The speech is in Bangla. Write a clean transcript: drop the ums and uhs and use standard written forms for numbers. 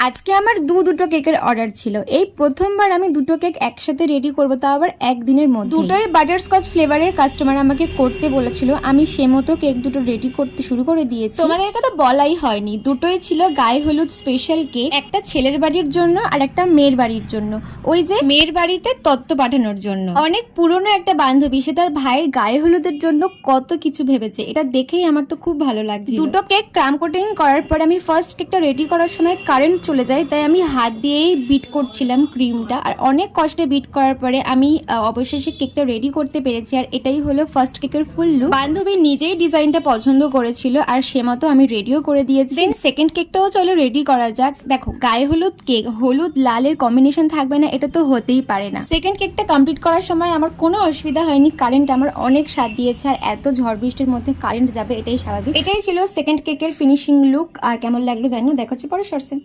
আজকে আমার দুটো কেকের অর্ডার ছিল। এই প্রথমবার আমি দুটো কেক একসাথে রেডি করবো, তা আবার একদিনের মধ্যে। দুটোই বাটারস্কচ ফ্লেভারের কাস্টমার আমাকে করতে বলেছিল, আমি সে মতো কেক দুটো রেডি করতে শুরু করে দিয়েছি। তোমাদেরকে তো বলাই হয়নি, দুটোই ছিল গায়ে হলুদ স্পেশাল কেক, একটা ছেলের বাড়ির জন্য আর একটা মেয়ের বাড়ির জন্য। ওই যে মেয়ের বাড়িতে তত্ত্ব পাঠানোর জন্য। অনেক পুরনো একটা বান্ধবী, সে তার ভাইয়ের গায়ে হলুদের জন্য কত কিছু ভেবেছে, এটা দেখেই আমার তো খুব ভালো লাগছে। দুটো কেক ক্রাম কোটিং করার পর আমি ফার্স্ট কেকটা রেডি করার সময় কারেন্ট চলে যায়, তাই আমি হাত দিয়েই বিট করছিলাম ক্রিমটা। আর অনেক কষ্টে বিট করার পরে আমি অবশেষে কেকটা রেডি করতে পেরেছি। আর এটাই হলো ফার্স্ট কেকের ফুল লুক। বান্ধবী নিজেই ডিজাইনটা পছন্দ করেছিল আর সে মতো আমি রেডিও করে দিয়েছি। দেন সেকেন্ড কেকটাও চলো রেডি করা যাক। দেখো গায়ে হলুদ কেক, হলুদ লালের কম্বিনেশন থাকবে না, এটা তো হতেই পারে না। সেকেন্ড কেকটা কমপ্লিট করার সময় আমার কোনো অসুবিধা হয়নি, কারেন্ট আমার অনেক সাথ দিয়েছে। আর এত ঝড় বৃষ্টির মধ্যে কারেন্ট যাবে এটাই স্বাভাবিক। এটাই ছিল সেকেন্ড কেকের ফিনিশিং লুক। আর কেমন লাগলো জানো, দেখা হচ্ছে পরের শর্টসে।